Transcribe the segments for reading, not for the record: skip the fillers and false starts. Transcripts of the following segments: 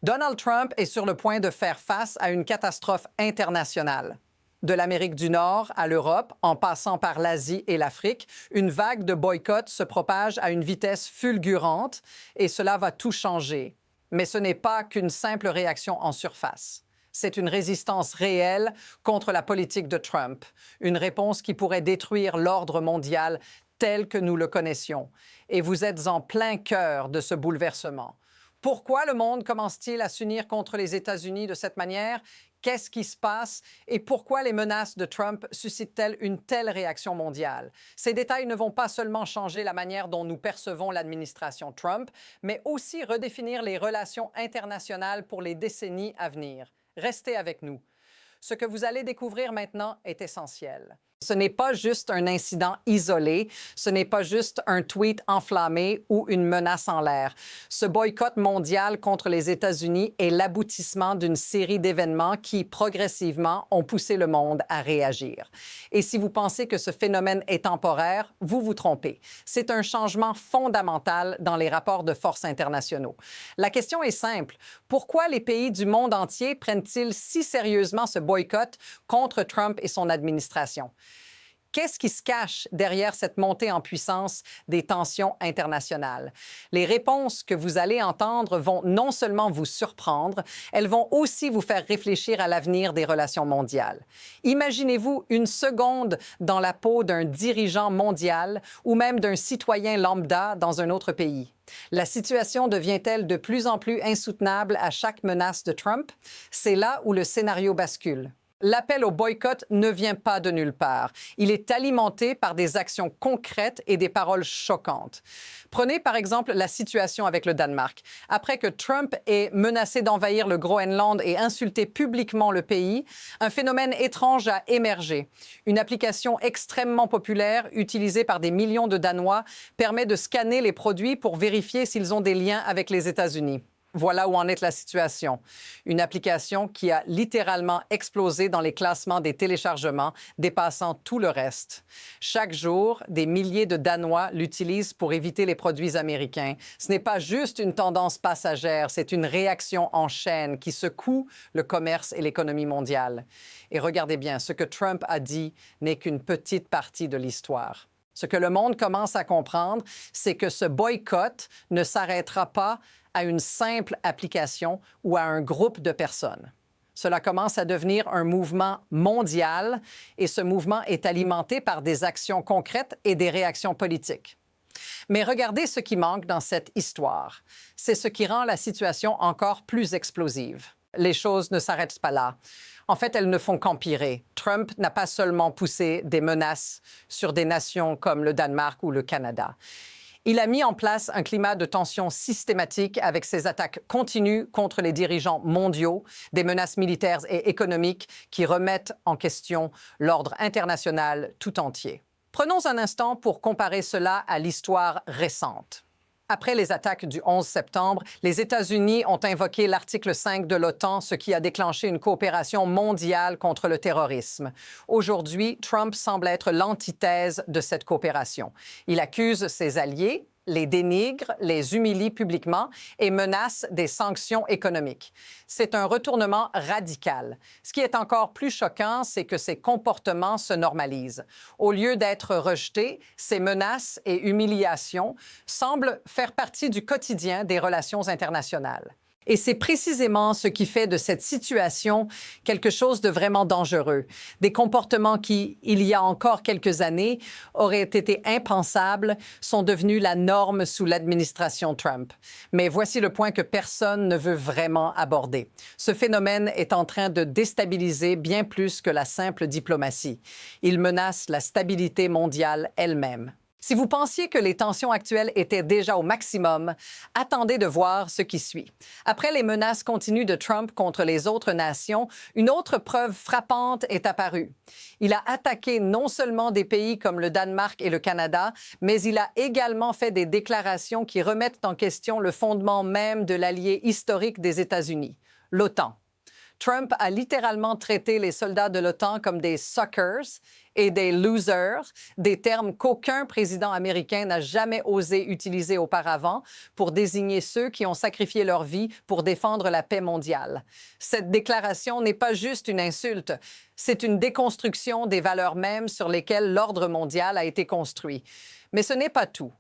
Donald Trump est sur le point de faire face à une catastrophe internationale. De l'Amérique du Nord à l'Europe, en passant par l'Asie et l'Afrique, une vague de boycotts se propage à une vitesse fulgurante et cela va tout changer. Mais ce n'est pas qu'une simple réaction en surface. C'est une résistance réelle contre la politique de Trump, une réponse qui pourrait détruire l'ordre mondial tel que nous le connaissions. Et vous êtes en plein cœur de ce bouleversement. Pourquoi le monde commence-t-il à s'unir contre les États-Unis de cette manière? Qu'est-ce qui se passe et pourquoi les menaces de Trump suscitent-elles une telle réaction mondiale? Ces détails ne vont pas seulement changer la manière dont nous percevons l'administration Trump, mais aussi redéfinir les relations internationales pour les décennies à venir. Restez avec nous. Ce que vous allez découvrir maintenant est essentiel. Ce n'est pas juste un incident isolé, ce n'est pas juste un tweet enflammé ou une menace en l'air. Ce boycott mondial contre les États-Unis est l'aboutissement d'une série d'événements qui, progressivement, ont poussé le monde à réagir. Et si vous pensez que ce phénomène est temporaire, vous vous trompez. C'est un changement fondamental dans les rapports de force internationaux. La question est simple. Pourquoi les pays du monde entier prennent-ils si sérieusement ce boycott contre Trump et son administration? Qu'est-ce qui se cache derrière cette montée en puissance des tensions internationales? Les réponses que vous allez entendre vont non seulement vous surprendre, elles vont aussi vous faire réfléchir à l'avenir des relations mondiales. Imaginez-vous une seconde dans la peau d'un dirigeant mondial ou même d'un citoyen lambda dans un autre pays. La situation devient-elle de plus en plus insoutenable à chaque menace de Trump? C'est là où le scénario bascule. L'appel au boycott ne vient pas de nulle part. Il est alimenté par des actions concrètes et des paroles choquantes. Prenez par exemple la situation avec le Danemark. Après que Trump ait menacé d'envahir le Groenland et insulté publiquement le pays, un phénomène étrange a émergé. Une application extrêmement populaire, utilisée par des millions de Danois, permet de scanner les produits pour vérifier s'ils ont des liens avec les États-Unis. Voilà où en est la situation. Une application qui a littéralement explosé dans les classements des téléchargements, dépassant tout le reste. Chaque jour, des milliers de Danois l'utilisent pour éviter les produits américains. Ce n'est pas juste une tendance passagère, c'est une réaction en chaîne qui secoue le commerce et l'économie mondiale. Et regardez bien, ce que Trump a dit n'est qu'une petite partie de l'histoire. Ce que le monde commence à comprendre, c'est que ce boycott ne s'arrêtera pas à une simple application ou à un groupe de personnes. Cela commence à devenir un mouvement mondial et ce mouvement est alimenté par des actions concrètes et des réactions politiques. Mais regardez ce qui manque dans cette histoire. C'est ce qui rend la situation encore plus explosive. Les choses ne s'arrêtent pas là. En fait, elles ne font qu'empirer. Trump n'a pas seulement poussé des menaces sur des nations comme le Danemark ou le Canada. Il a mis en place un climat de tension systématique avec ses attaques continues contre les dirigeants mondiaux, des menaces militaires et économiques qui remettent en question l'ordre international tout entier. Prenons un instant pour comparer cela à l'histoire récente. Après les attaques du 11 septembre, les États-Unis ont invoqué l'article 5 de l'OTAN, ce qui a déclenché une coopération mondiale contre le terrorisme. Aujourd'hui, Trump semble être l'antithèse de cette coopération. Il accuse ses alliés, les dénigre, les humilie publiquement et menace des sanctions économiques. C'est un retournement radical. Ce qui est encore plus choquant, c'est que ces comportements se normalisent. Au lieu d'être rejetés, ces menaces et humiliations semblent faire partie du quotidien des relations internationales. Et c'est précisément ce qui fait de cette situation quelque chose de vraiment dangereux. Des comportements qui, il y a encore quelques années, auraient été impensables, sont devenus la norme sous l'administration Trump. Mais voici le point que personne ne veut vraiment aborder. Ce phénomène est en train de déstabiliser bien plus que la simple diplomatie. Il menace la stabilité mondiale elle-même. Si vous pensiez que les tensions actuelles étaient déjà au maximum, attendez de voir ce qui suit. Après les menaces continues de Trump contre les autres nations, une autre preuve frappante est apparue. Il a attaqué non seulement des pays comme le Danemark et le Canada, mais il a également fait des déclarations qui remettent en question le fondement même de l'allié historique des États-Unis, l'OTAN. Trump a littéralement traité les soldats de l'OTAN comme des suckers et des losers, des termes qu'aucun président américain n'a jamais osé utiliser auparavant pour désigner ceux qui ont sacrifié leur vie pour défendre la paix mondiale. Cette déclaration n'est pas juste une insulte, c'est une déconstruction des valeurs mêmes sur lesquelles l'ordre mondial a été construit. Mais ce n'est pas tout.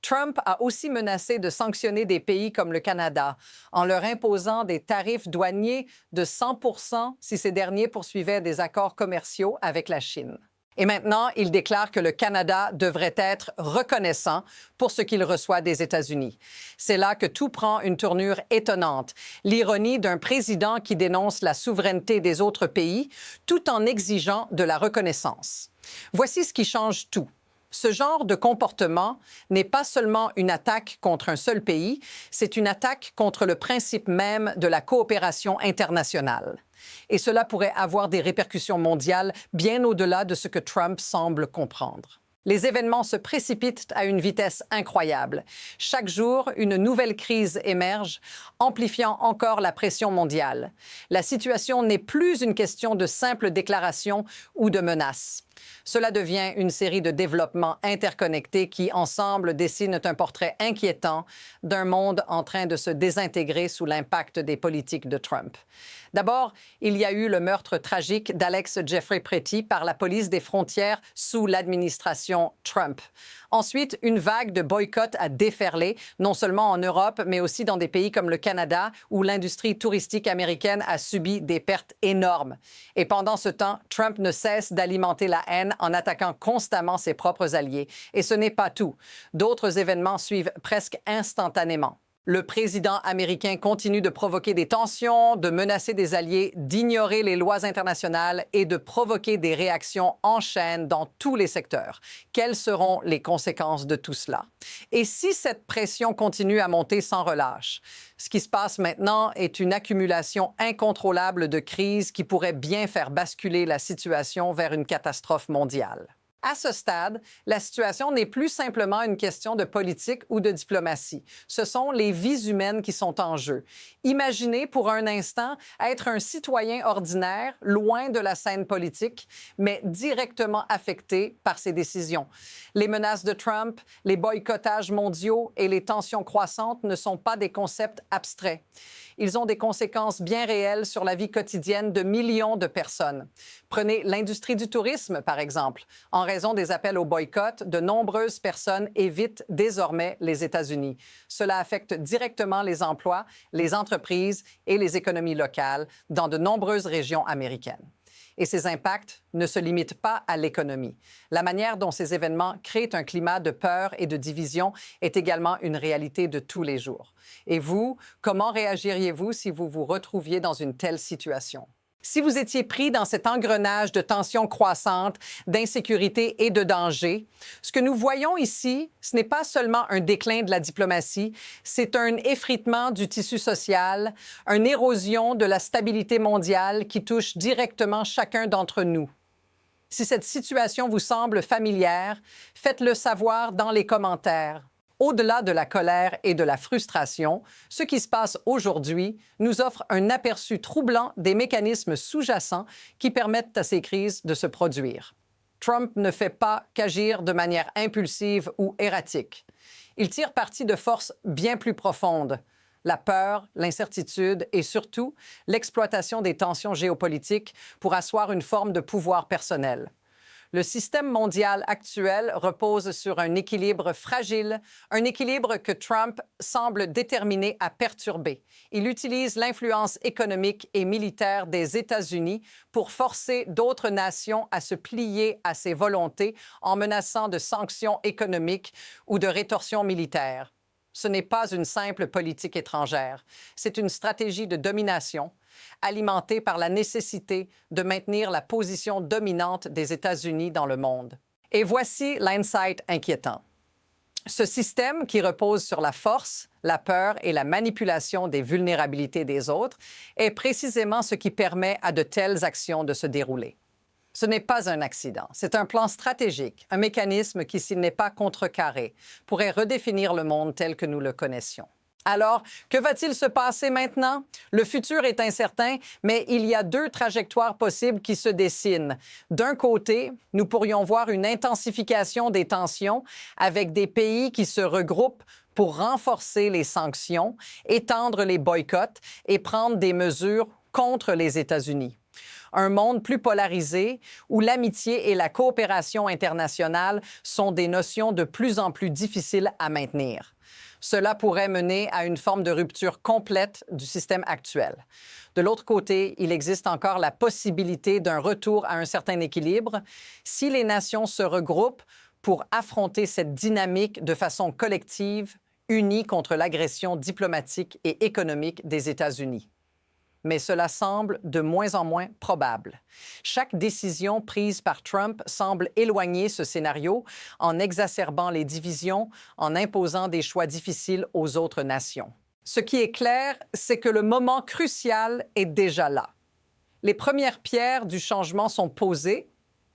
Trump a aussi menacé de sanctionner des pays comme le Canada en leur imposant des tarifs douaniers de 100 % si ces derniers poursuivaient des accords commerciaux avec la Chine. Et maintenant, il déclare que le Canada devrait être reconnaissant pour ce qu'il reçoit des États-Unis. C'est là que tout prend une tournure étonnante, l'ironie d'un président qui dénonce la souveraineté des autres pays tout en exigeant de la reconnaissance. Voici ce qui change tout. Ce genre de comportement n'est pas seulement une attaque contre un seul pays, c'est une attaque contre le principe même de la coopération internationale. Et cela pourrait avoir des répercussions mondiales bien au-delà de ce que Trump semble comprendre. Les événements se précipitent à une vitesse incroyable. Chaque jour, une nouvelle crise émerge, amplifiant encore la pression mondiale. La situation n'est plus une question de simples déclarations ou de menaces. Cela devient une série de développements interconnectés qui, ensemble, dessinent un portrait inquiétant d'un monde en train de se désintégrer sous l'impact des politiques de Trump. D'abord, il y a eu le meurtre tragique d'Alex Jeffrey Pretty par la police des frontières sous l'administration Trump. Ensuite, une vague de boycotts a déferlé, non seulement en Europe, mais aussi dans des pays comme le Canada, où l'industrie touristique américaine a subi des pertes énormes. Et pendant ce temps, Trump ne cesse d'alimenter la haine en attaquant constamment ses propres alliés. Et ce n'est pas tout. D'autres événements suivent presque instantanément. Le président américain continue de provoquer des tensions, de menacer des alliés, d'ignorer les lois internationales et de provoquer des réactions en chaîne dans tous les secteurs. Quelles seront les conséquences de tout cela? Et si cette pression continue à monter sans relâche? Ce qui se passe maintenant est une accumulation incontrôlable de crises qui pourrait bien faire basculer la situation vers une catastrophe mondiale. À ce stade, la situation n'est plus simplement une question de politique ou de diplomatie. Ce sont les vies humaines qui sont en jeu. Imaginez pour un instant être un citoyen ordinaire, loin de la scène politique, mais directement affecté par ces décisions. Les menaces de Trump, les boycottages mondiaux et les tensions croissantes ne sont pas des concepts abstraits. Ils ont des conséquences bien réelles sur la vie quotidienne de millions de personnes. Prenez l'industrie du tourisme, par exemple. En raison des appels au boycott, de nombreuses personnes évitent désormais les États-Unis. Cela affecte directement les emplois, les entreprises et les économies locales dans de nombreuses régions américaines. Et ces impacts ne se limitent pas à l'économie. La manière dont ces événements créent un climat de peur et de division est également une réalité de tous les jours. Et vous, comment réagiriez-vous si vous vous retrouviez dans une telle situation? Si vous étiez pris dans cet engrenage de tensions croissantes, d'insécurité et de danger, ce que nous voyons ici, ce n'est pas seulement un déclin de la diplomatie, c'est un effritement du tissu social, une érosion de la stabilité mondiale qui touche directement chacun d'entre nous. Si cette situation vous semble familière, faites-le savoir dans les commentaires. Au-delà de la colère et de la frustration, ce qui se passe aujourd'hui nous offre un aperçu troublant des mécanismes sous-jacents qui permettent à ces crises de se produire. Trump ne fait pas qu'agir de manière impulsive ou erratique. Il tire parti de forces bien plus profondes: la peur, l'incertitude et surtout l'exploitation des tensions géopolitiques pour asseoir une forme de pouvoir personnel. Le système mondial actuel repose sur un équilibre fragile, un équilibre que Trump semble déterminé à perturber. Il utilise l'influence économique et militaire des États-Unis pour forcer d'autres nations à se plier à ses volontés en menaçant de sanctions économiques ou de rétorsions militaires. Ce n'est pas une simple politique étrangère, c'est une stratégie de domination alimentée par la nécessité de maintenir la position dominante des États-Unis dans le monde. Et voici l'insight inquiétant. Ce système qui repose sur la force, la peur et la manipulation des vulnérabilités des autres est précisément ce qui permet à de telles actions de se dérouler. Ce n'est pas un accident, c'est un plan stratégique, un mécanisme qui, s'il n'est pas contrecarré, pourrait redéfinir le monde tel que nous le connaissions. Alors, que va-t-il se passer maintenant? Le futur est incertain, mais il y a deux trajectoires possibles qui se dessinent. D'un côté, nous pourrions voir une intensification des tensions avec des pays qui se regroupent pour renforcer les sanctions, étendre les boycotts et prendre des mesures contre les États-Unis. Un monde plus polarisé où l'amitié et la coopération internationale sont des notions de plus en plus difficiles à maintenir. Cela pourrait mener à une forme de rupture complète du système actuel. De l'autre côté, il existe encore la possibilité d'un retour à un certain équilibre si les nations se regroupent pour affronter cette dynamique de façon collective, unie contre l'agression diplomatique et économique des États-Unis. Mais cela semble de moins en moins probable. Chaque décision prise par Trump semble éloigner ce scénario en exacerbant les divisions, en imposant des choix difficiles aux autres nations. Ce qui est clair, c'est que le moment crucial est déjà là. Les premières pierres du changement sont posées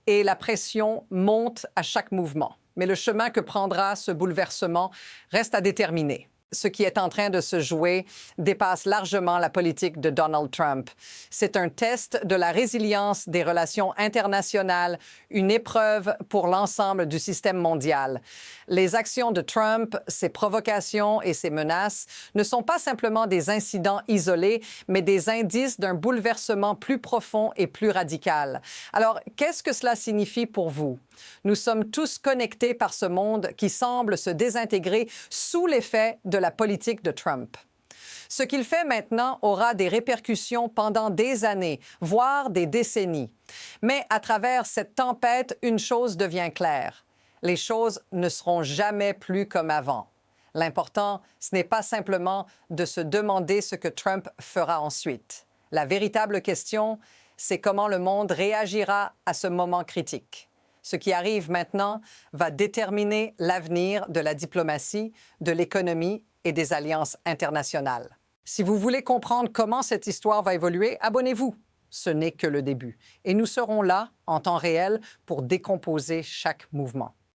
et la pression monte à chaque mouvement. Mais le chemin que prendra ce bouleversement reste à déterminer. Ce qui est en train de se jouer dépasse largement la politique de Donald Trump. C'est un test de la résilience des relations internationales, une épreuve pour l'ensemble du système mondial. Les actions de Trump, ses provocations et ses menaces ne sont pas simplement des incidents isolés, mais des indices d'un bouleversement plus profond et plus radical. Alors, qu'est-ce que cela signifie pour vous? Nous sommes tous connectés par ce monde qui semble se désintégrer sous l'effet de la politique de Trump. Ce qu'il fait maintenant aura des répercussions pendant des années, voire des décennies. Mais à travers cette tempête, une chose devient claire. Les choses ne seront jamais plus comme avant. L'important, ce n'est pas simplement de se demander ce que Trump fera ensuite. La véritable question, c'est comment le monde réagira à ce moment critique. Ce qui arrive maintenant va déterminer l'avenir de la diplomatie, de l'économie et des alliances internationales. Si vous voulez comprendre comment cette histoire va évoluer, abonnez-vous. Ce n'est que le début. Et nous serons là, en temps réel, pour décomposer chaque mouvement.